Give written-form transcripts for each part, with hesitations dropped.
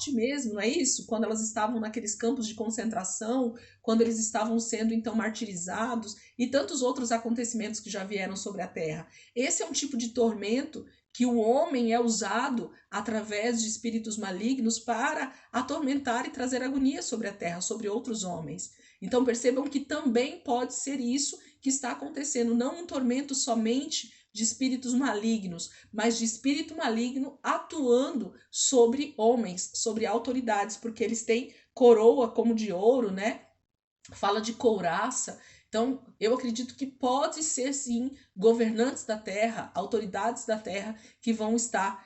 morte mesmo, não é isso? Quando elas estavam naqueles campos de concentração, quando eles estavam sendo então martirizados e tantos outros acontecimentos que já vieram sobre a terra. Esse é um tipo de tormento que o homem é usado através de espíritos malignos para atormentar e trazer agonia sobre a terra, sobre outros homens. Então percebam que também pode ser isso que está acontecendo, não um tormento somente de espíritos malignos, mas de espírito maligno atuando sobre homens, sobre autoridades, porque eles têm coroa como de ouro, né? Fala de couraça. Então, eu acredito que pode ser, sim, governantes da terra, autoridades da terra, que vão estar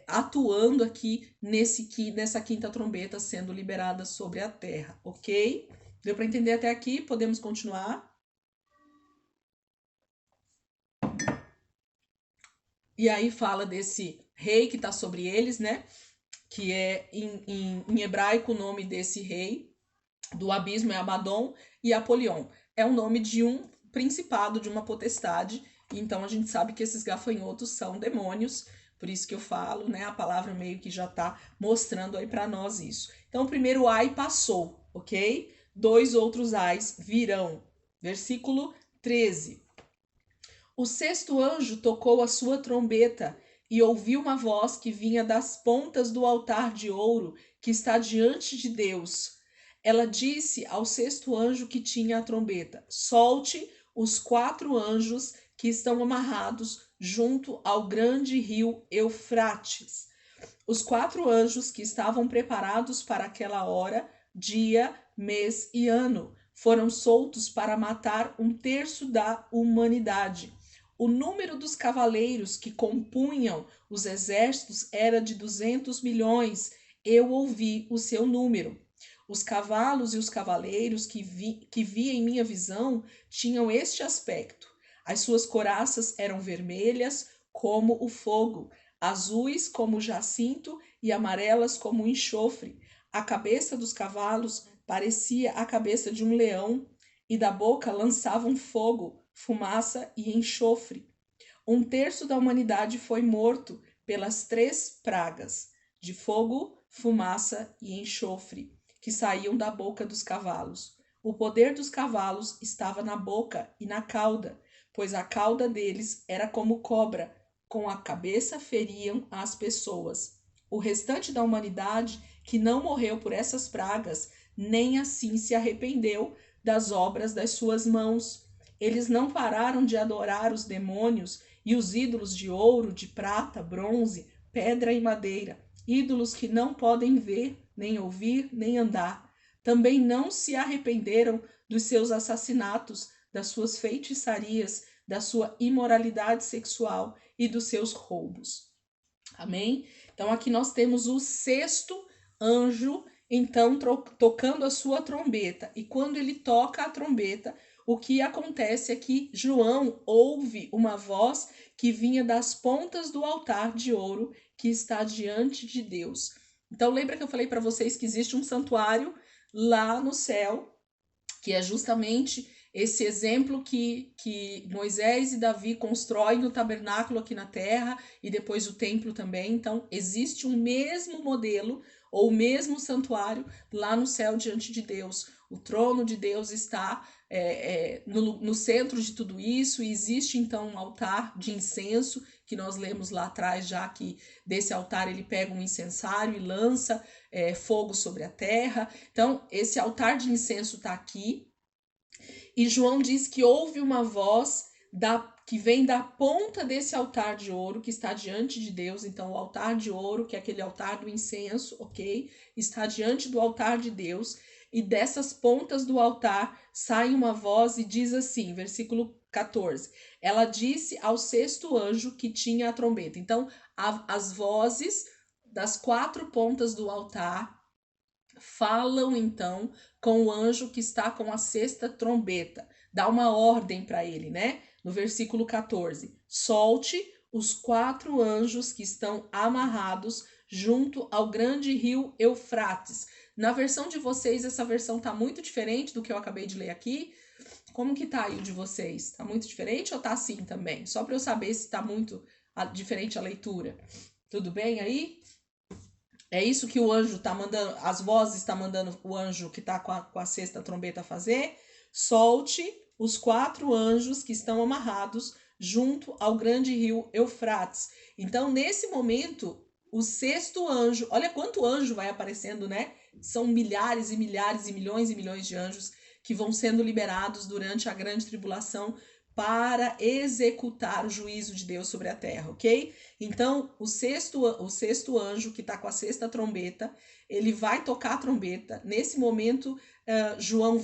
atuando aqui nessa quinta trombeta sendo liberada sobre a terra, ok? Deu para entender até aqui? Podemos continuar? E aí fala desse rei que está sobre eles, né? Que é em hebraico o nome desse rei do abismo é Abaddon, e Apolion é o nome de um principado, de uma potestade. Então a gente sabe que esses gafanhotos são demônios, por isso que eu falo, né? A palavra meio que já está mostrando aí para nós isso. Então o primeiro ai passou, ok? 2 outros ais virão. Versículo 13. O sexto anjo tocou a sua trombeta e ouviu uma voz que vinha das pontas do altar de ouro que está diante de Deus. Ela disse ao sexto anjo que tinha a trombeta: solte os 4 anjos que estão amarrados junto ao grande rio Eufrates. Os 4 anjos que estavam preparados para aquela hora, dia, mês e ano, foram soltos para matar 1/3 da humanidade. O número dos cavaleiros que compunham os exércitos era de 200 milhões. Eu ouvi o seu número. Os cavalos e os cavaleiros que vi em minha visão tinham este aspecto. As suas couraças eram vermelhas como o fogo, azuis como o jacinto e amarelas como o enxofre. A cabeça dos cavalos parecia a cabeça de um leão, e da boca lançavam fogo, fumaça e enxofre. 1/3 da humanidade foi morto pelas 3 pragas de fogo, fumaça e enxofre que saíam da boca dos cavalos. O poder dos cavalos estava na boca e na cauda, pois a cauda deles era como cobra, com a cabeça feriam as pessoas. O restante da humanidade, que não morreu por essas pragas, nem assim se arrependeu das obras das suas mãos. Eles não pararam de adorar os demônios e os ídolos de ouro, de prata, bronze, pedra e madeira, ídolos que não podem ver, nem ouvir, nem andar. Também não se arrependeram dos seus assassinatos, das suas feitiçarias, da sua imoralidade sexual e dos seus roubos. Amém? Então aqui nós temos o sexto anjo, então tocando a sua trombeta. E quando ele toca a trombeta, o que acontece é que João ouve uma voz que vinha das pontas do altar de ouro que está diante de Deus. Então lembra que eu falei para vocês que existe um santuário lá no céu, que é justamente esse exemplo que Moisés e Davi constroem no tabernáculo aqui na terra e depois o templo também. Então, existe um mesmo modelo ou o mesmo santuário lá no céu diante de Deus. O trono de Deus está no centro de tudo isso, e existe então um altar de incenso, que nós lemos lá atrás já que desse altar ele pega um incensário e lança fogo sobre a terra. Então, esse altar de incenso está aqui. E João diz que houve uma voz que vem da ponta desse altar de ouro que está diante de Deus. Então, o altar de ouro, que é aquele altar do incenso, ok? Está diante do altar de Deus. E dessas pontas do altar sai uma voz e diz assim, versículo 14. Ela disse ao sexto anjo que tinha a trombeta. Então, as vozes das 4 pontas do altar falam então com o anjo que está com a sexta trombeta. Dá uma ordem para ele, né? No versículo 14: solte os 4 anjos que estão amarrados junto ao grande rio Eufrates. Na versão de vocês, essa versão tá muito diferente do que eu acabei de ler aqui. Como que tá aí o de vocês? Tá muito diferente ou tá assim também? Só para eu saber se tá muito diferente a leitura. Tudo bem aí? É isso que o anjo está mandando, as vozes está mandando o anjo que está com a sexta trombeta fazer. Solte os 4 anjos que estão amarrados junto ao grande rio Eufrates. Então, nesse momento, o sexto anjo, olha quanto anjo vai aparecendo, né? São milhares e milhares e milhões de anjos que vão sendo liberados durante a grande tribulação para executar o juízo de Deus sobre a terra, ok? Então, o sexto anjo, que está com a sexta trombeta, ele vai tocar a trombeta. Nesse momento, João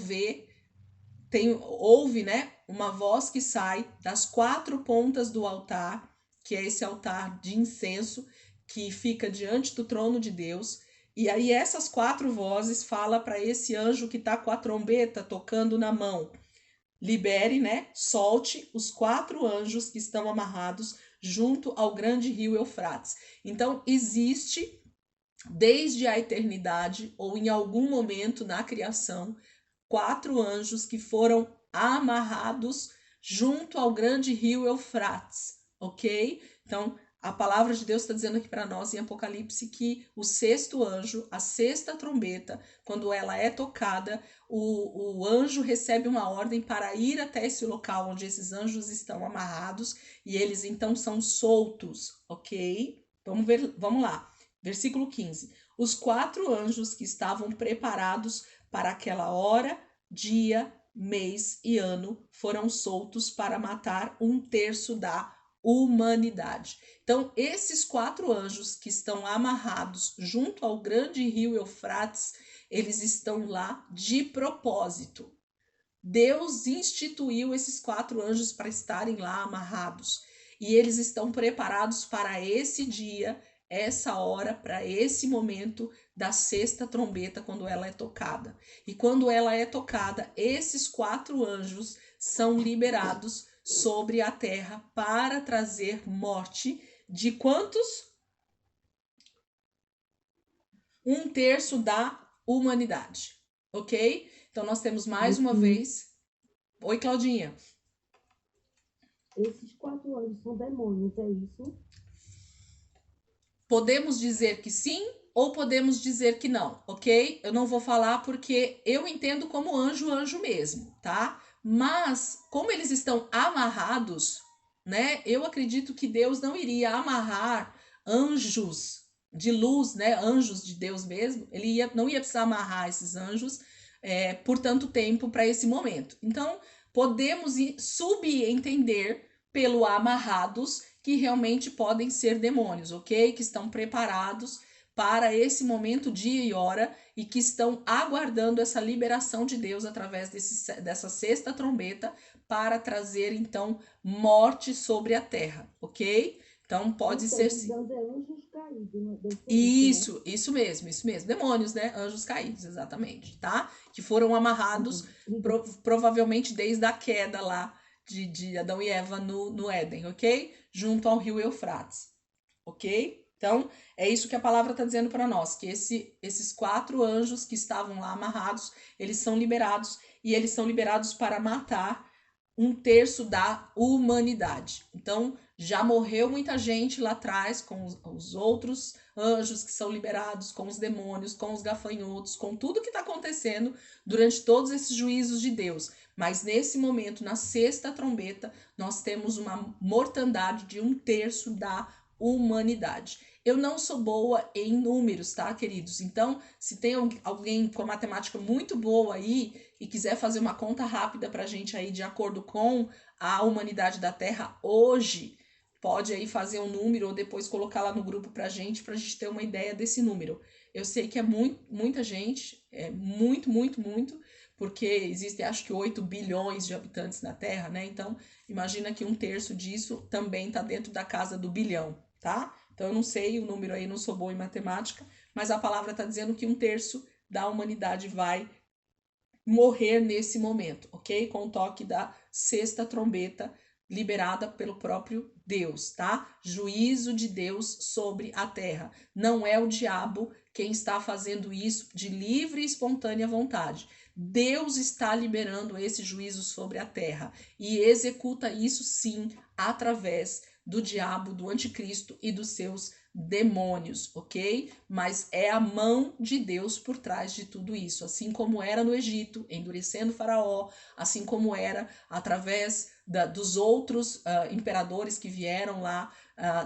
ouve, né, uma voz que sai das 4 pontas do altar, que é esse altar de incenso que fica diante do trono de Deus. E aí essas 4 vozes falam para esse anjo que está com a trombeta tocando na mão: libere, né? Solte os 4 anjos que estão amarrados junto ao grande rio Eufrates. Então, existe desde a eternidade ou em algum momento na criação 4 anjos que foram amarrados junto ao grande rio Eufrates, ok? Então, a palavra de Deus está dizendo aqui para nós em Apocalipse que o sexto anjo, a sexta trombeta, quando ela é tocada, o anjo recebe uma ordem para ir até esse local onde esses anjos estão amarrados e eles então são soltos, ok? Vamos lá. Versículo 15. Os 4 anjos que estavam preparados para aquela hora, dia, mês e ano foram soltos para matar 1/3 da humanidade. Então, esses 4 anjos que estão amarrados junto ao grande rio Eufrates, eles estão lá de propósito. Deus instituiu esses 4 anjos para estarem lá amarrados. E eles estão preparados para esse dia, essa hora, para esse momento da sexta trombeta, quando ela é tocada. E quando ela é tocada, esses 4 anjos são liberados sobre a terra para trazer morte de quantos? 1/3 da humanidade, ok? Então, nós temos mais uma vez... Oi, Claudinha. Esses 4 anjos são demônios, é isso? Podemos dizer que sim ou podemos dizer que não, ok? Eu não vou falar porque eu entendo como anjo, anjo mesmo, tá? Mas, como eles estão amarrados, né? Eu acredito que Deus não iria amarrar anjos de luz, né? Anjos de Deus mesmo. Ele não ia precisar amarrar esses anjos por tanto tempo para esse momento. Então, podemos subentender pelo amarrados que realmente podem ser demônios, ok? Que estão preparados para esse momento, dia e hora, e que estão aguardando essa liberação de Deus através dessa sexta trombeta para trazer, então, morte sobre a terra, ok? Então, pode ser sim. Então, é anjos caídos, né? Isso mesmo, isso mesmo. Demônios, né? Anjos caídos, exatamente, tá? Que foram amarrados provavelmente desde a queda lá de Adão e Eva no Éden, ok? Junto ao rio Eufrates, ok? Então, é isso que a palavra está dizendo para nós, que esses 4 anjos que estavam lá amarrados, eles são liberados, e eles são liberados para matar 1/3 da humanidade. Então, já morreu muita gente lá atrás com os outros anjos que são liberados, com os demônios, com os gafanhotos, com tudo que está acontecendo durante todos esses juízos de Deus. Mas nesse momento, na sexta trombeta, nós temos uma mortandade de 1/3 da humanidade. Eu não sou boa em números, tá, queridos? Então, se tem alguém com a matemática muito boa aí e quiser fazer uma conta rápida pra gente aí de acordo com a humanidade da Terra hoje, pode aí fazer um número ou depois colocar lá no grupo pra gente ter uma ideia desse número. Eu sei que é muita gente, é muito, porque existem acho que 8 bilhões de habitantes na Terra, né? Então, imagina que 1/3 disso também tá dentro da casa do bilhão, tá? Então, eu não sei o número aí, não sou boa em matemática, mas a palavra está dizendo que 1/3 da humanidade vai morrer nesse momento, ok? Com o toque da sexta trombeta liberada pelo próprio Deus, tá? Juízo de Deus sobre a terra. Não é o diabo quem está fazendo isso de livre e espontânea vontade. Deus está liberando esse juízo sobre a terra e executa isso sim através do diabo, do anticristo e dos seus demônios, ok? Mas é a mão de Deus por trás de tudo isso, assim como era no Egito, endurecendo Faraó, assim como era através dos outros imperadores que vieram lá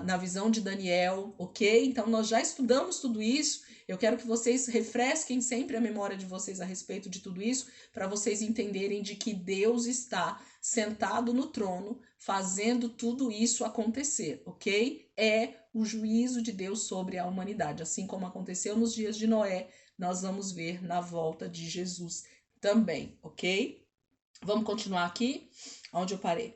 na visão de Daniel, ok? Então nós já estudamos tudo isso. Eu quero que vocês refresquem sempre a memória de vocês a respeito de tudo isso, para vocês entenderem de que Deus está sentado no trono, fazendo tudo isso acontecer, ok? É o juízo de Deus sobre a humanidade, assim como aconteceu nos dias de Noé, nós vamos ver na volta de Jesus também, ok? Vamos continuar aqui, onde eu parei.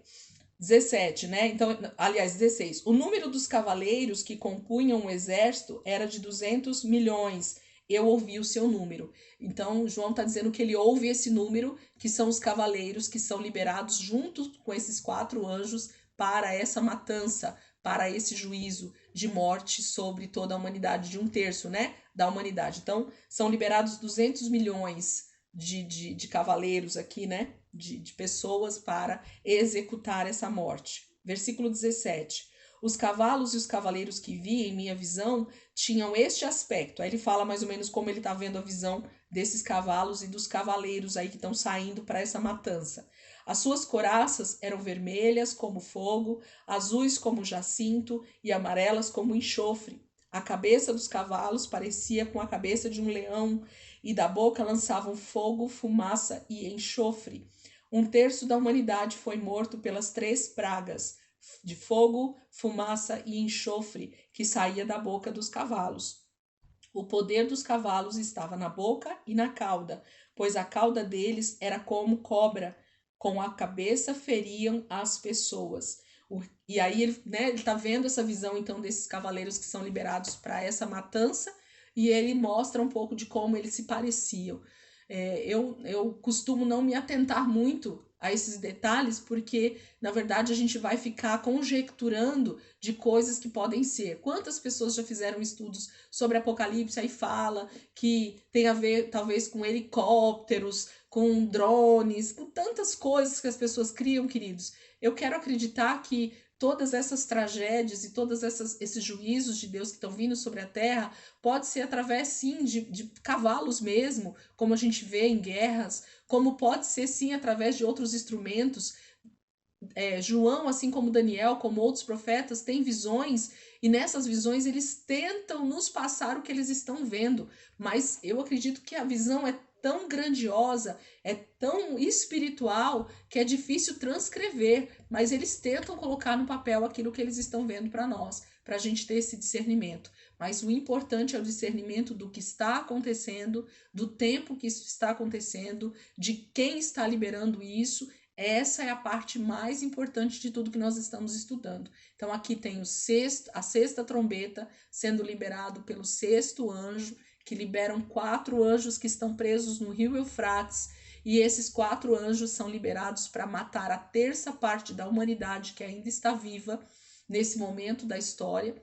17, né? Então, aliás, 16. O número dos cavaleiros que compunham o exército era de 200 milhões. Eu ouvi o seu número. Então, João está dizendo que ele ouve esse número, que são os cavaleiros que são liberados junto com esses 4 anjos para essa matança, para esse juízo de morte sobre toda a humanidade, de 1/3, né, da humanidade. Então, são liberados 200 milhões de cavaleiros aqui, né, de pessoas para executar essa morte. Versículo 17. Os cavalos e os cavaleiros que vi em minha visão tinham este aspecto. Aí ele fala mais ou menos como ele está vendo a visão desses cavalos e dos cavaleiros aí que estão saindo para essa matança. As suas couraças eram vermelhas como fogo, azuis como jacinto e amarelas como enxofre. A cabeça dos cavalos parecia com a cabeça de um leão, e da boca lançavam fogo, fumaça e enxofre. 1/3 da humanidade foi morto pelas 3 pragas de fogo, fumaça e enxofre que saía da boca dos cavalos. O poder dos cavalos estava na boca e na cauda, pois a cauda deles era como cobra, com a cabeça feriam as pessoas. E aí ele está vendo essa visão então desses cavaleiros que são liberados para essa matança, e ele mostra um pouco de como eles se pareciam. Eu costumo não me atentar muito a esses detalhes, porque na verdade a gente vai ficar conjecturando de coisas que podem ser. Quantas pessoas já fizeram estudos sobre Apocalipse e fala que tem a ver talvez com helicópteros, com drones, com tantas coisas que as pessoas criam, queridos. Eu quero acreditar que todas essas tragédias e todos esses juízos de Deus que estão vindo sobre a terra pode ser através, sim, de cavalos mesmo, como a gente vê em guerras, como pode ser, sim, através de outros instrumentos. João, assim como Daniel, como outros profetas, têm visões, e nessas visões eles tentam nos passar o que eles estão vendo, mas eu acredito que a visão é tão grandiosa, é tão espiritual, que é difícil transcrever, mas eles tentam colocar no papel aquilo que eles estão vendo para nós, para a gente ter esse discernimento. Mas o importante é o discernimento do que está acontecendo, do tempo que isso está acontecendo, de quem está liberando isso. Essa é a parte mais importante de tudo que nós estamos estudando. Então aqui tem a 6ª trombeta sendo liberado pelo 6º anjo, que liberam 4 anjos que estão presos no rio Eufrates, e esses 4 anjos são liberados para matar a 1/3 parte da humanidade que ainda está viva nesse momento da história.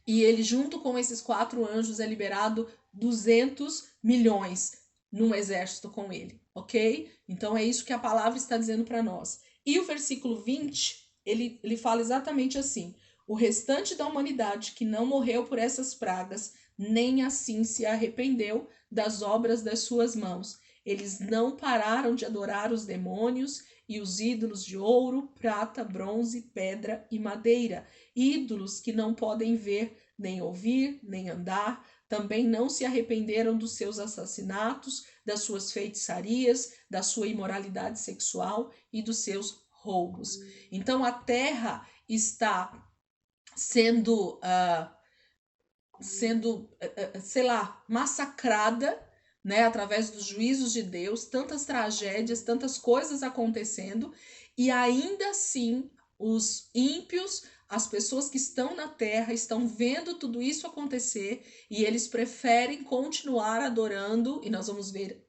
E ele, junto com esses 4 anjos, é liberado 200 milhões num exército com ele, ok? Então é isso que a palavra está dizendo para nós. E o versículo 20, ele fala exatamente assim: o restante da humanidade que não morreu por essas pragas, nem assim se arrependeu das obras das suas mãos. Eles não pararam de adorar os demônios e os ídolos de ouro, prata, bronze, pedra e madeira, ídolos que não podem ver, nem ouvir, nem andar. Também não se arrependeram dos seus assassinatos, das suas feitiçarias, da sua imoralidade sexual e dos seus roubos. Então a terra está sendo, sei lá, massacrada, né, através dos juízos de Deus, tantas tragédias, tantas coisas acontecendo, e ainda assim os ímpios, as pessoas que estão na terra, estão vendo tudo isso acontecer, e eles preferem continuar adorando, e nós vamos ver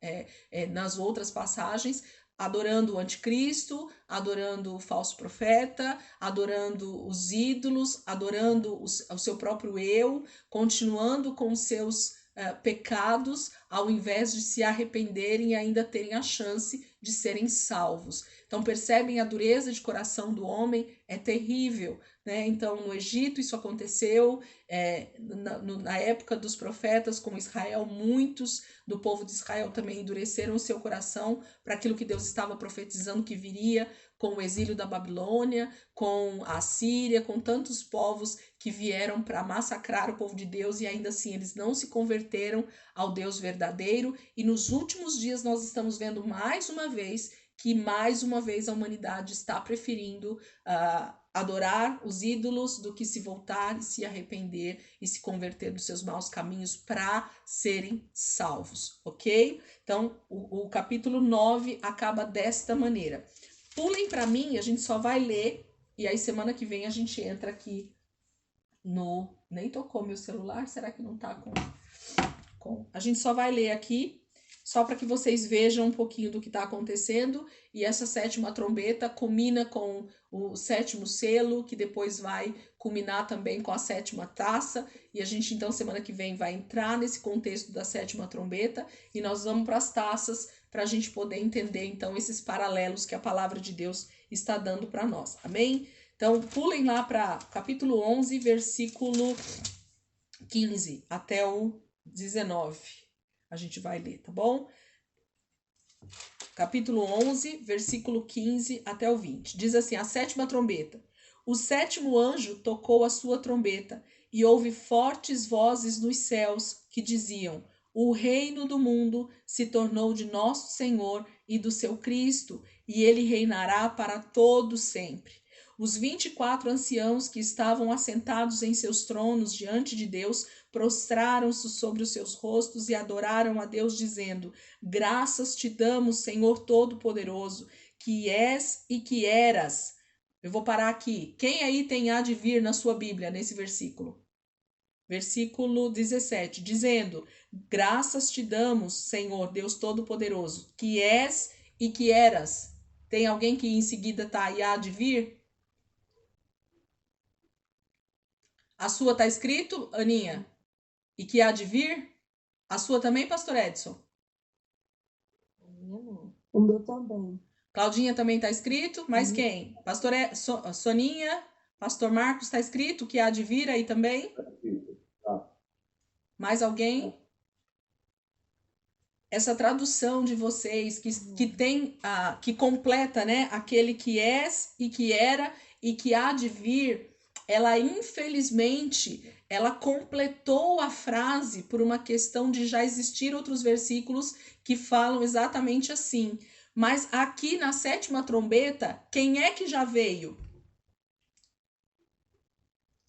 nas outras passagens, adorando o anticristo, adorando o falso profeta, adorando os ídolos, adorando o seu próprio eu, continuando com os seus pecados, ao invés de se arrependerem e ainda terem a chance de serem salvos. Então, percebem a dureza de coração do homem? É terrível, né? Então, no Egito isso aconteceu, na época dos profetas, como Israel, muitos do povo de Israel também endureceram o seu coração para aquilo que Deus estava profetizando que viria, com o exílio da Babilônia, com a Síria, com tantos povos que vieram para massacrar o povo de Deus e ainda assim eles não se converteram ao Deus verdadeiro. E nos últimos dias nós estamos vendo mais uma vez a humanidade está preferindo adorar os ídolos do que se voltar e se arrepender e se converter dos seus maus caminhos para serem salvos, ok? Então, o capítulo 9 acaba desta maneira. Pulem para mim, a gente só vai ler, e aí semana que vem a gente entra aqui no... Nem tocou meu celular, será que não tá com... A gente só vai ler aqui, só para que vocês vejam um pouquinho do que está acontecendo, e essa sétima trombeta culmina com o sétimo selo, que depois vai culminar também com a sétima taça, e a gente então semana que vem vai entrar nesse contexto da sétima trombeta, e nós vamos para as taças, para a gente poder entender então esses paralelos que a palavra de Deus está dando para nós, amém? Então pulem lá para capítulo 11, versículo 15 até o 19. A gente vai ler, tá bom? Capítulo 11, versículo 15 até o 20. Diz assim, a sétima trombeta. O sétimo anjo tocou a sua trombeta e houve fortes vozes nos céus que diziam, o reino do mundo se tornou de nosso Senhor e do seu Cristo, e ele reinará para todo sempre. Os 24 anciãos que estavam assentados em seus tronos diante de Deus prostraram-se sobre os seus rostos e adoraram a Deus, dizendo, graças te damos, Senhor Todo-Poderoso, que és e que eras. Eu vou parar aqui. Quem aí tem há de vir na sua Bíblia, nesse versículo? Versículo 17, dizendo, graças te damos, Senhor Deus Todo-Poderoso, que és e que eras. Tem alguém que em seguida está e há de vir? A sua está escrito, Aninha? E que há de vir? A sua também, pastor Edson? O meu também. Claudinha também está escrito, mas quem? Pastor Soninha, pastor Marcos está escrito que há de vir aí também? Mais alguém? Essa tradução de vocês que tem que completa, né, aquele que és e que era e que há de vir, ela infelizmente ela completou a frase por uma questão de já existir outros versículos que falam exatamente assim. Mas aqui na sétima trombeta, quem é que já veio?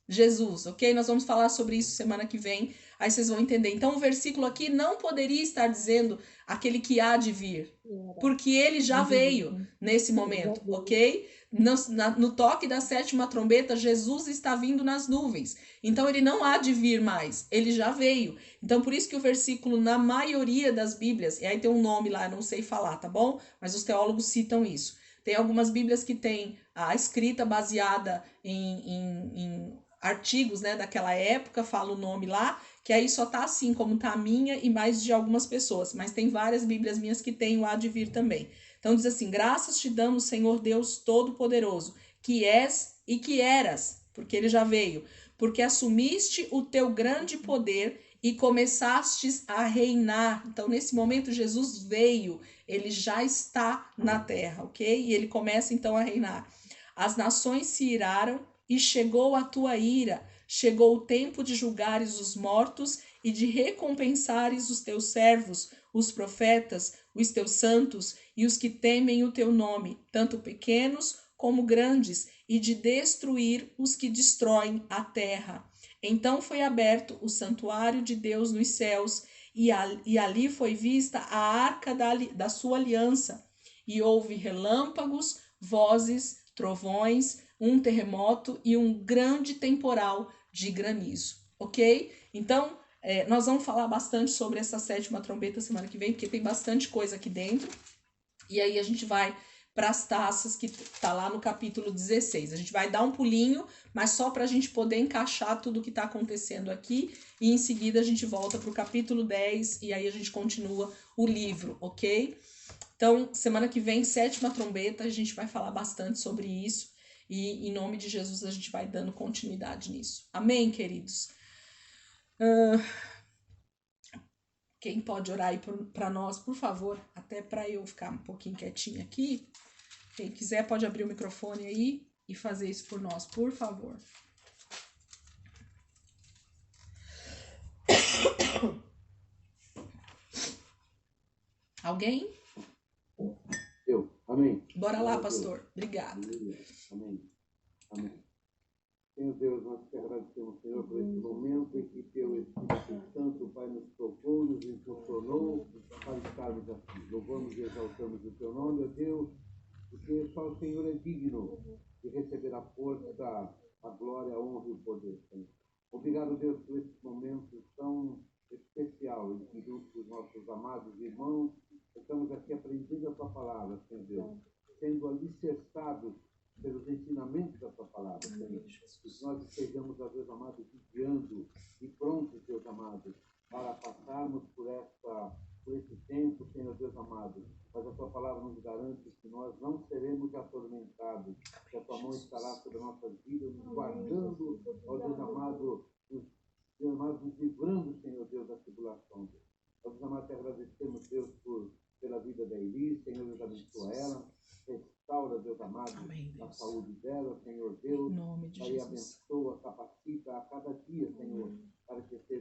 Jesus, ok? Nós vamos falar sobre isso semana que vem, aí vocês vão entender. Então, o versículo aqui não poderia estar dizendo aquele que há de vir, porque ele já veio nesse momento, ok? No toque da sétima trombeta, Jesus está vindo nas nuvens. Então, ele não há de vir mais, ele já veio. Então, por isso que o versículo, na maioria das Bíblias, e aí tem um nome lá, eu não sei falar, tá bom? Mas os teólogos citam isso. Tem algumas Bíblias que têm a escrita baseada em artigos, né, daquela época, fala o nome lá, que aí só tá assim como tá a minha e mais de algumas pessoas, mas tem várias Bíblias minhas que tem o há de vir também. Então diz assim, graças te damos, Senhor Deus Todo-Poderoso, que és e que eras, porque ele já veio, porque assumiste o teu grande poder e começastes a reinar. Então nesse momento Jesus veio, ele já está na terra, ok? E ele começa então a reinar. As nações se iraram, e chegou a tua ira, chegou o tempo de julgares os mortos e de recompensares os teus servos, os profetas, os teus santos e os que temem o teu nome, tanto pequenos como grandes, e de destruir os que destroem a terra. Então foi aberto o santuário de Deus nos céus, e ali foi vista a arca da sua aliança, e houve relâmpagos, vozes, trovões, um terremoto e um grande temporal de granizo, ok? Então, nós vamos falar bastante sobre essa sétima trombeta semana que vem, porque tem bastante coisa aqui dentro, e aí a gente vai para as taças, que está lá no capítulo 16. A gente vai dar um pulinho, mas só para a gente poder encaixar tudo que está acontecendo aqui, e em seguida a gente volta para o capítulo 10, e aí a gente continua o livro, ok? Então, semana que vem, 7ª trombeta, a gente vai falar bastante sobre isso, e em nome de Jesus a gente vai dando continuidade nisso. Amém, queridos? Quem pode orar aí para nós, por favor, até para eu ficar um pouquinho quietinha aqui. Quem quiser pode abrir o microfone aí e fazer isso por nós, por favor. Alguém? Eu. Amém. Bora lá, pastor. Obrigada. Amém. Amém. Senhor Deus, nós te agradecemos, Senhor, por esse momento em que teu Espírito Santo, Pai, nos tocou, nos impulsionou para estarmos aqui. Louvamos e exaltamos o teu nome, ó Deus, porque só o Senhor é digno de receber a força, a glória, a honra e o poder, Senhor. Obrigado, Deus, por esse momento tão especial em que, junto com os nossos amados irmãos, estamos aqui aprendendo a tua palavra, Senhor Deus, sendo alicerçados pelos ensinamentos da tua palavra, Senhor. Que nós estejamos, ó Deus amado, vigiando e prontos, Deus amado, para passarmos por esse tempo, Senhor Deus amado. Mas a tua palavra nos garante que nós não seremos atormentados, que a tua mão estará sobre nossas vidas, nos guardando, ó Deus amado, nos livrando, Senhor Deus, da tribulação. Ó Deus amado, te agradecemos, Deus, pela vida da Elis, Senhor, Deus abençoa ela. Restaura, Deus amado, Amém, Deus. a saúde dela, Senhor Deus. Em nome de Aí Jesus. abençoa, capacita a cada dia, Senhor, para que seja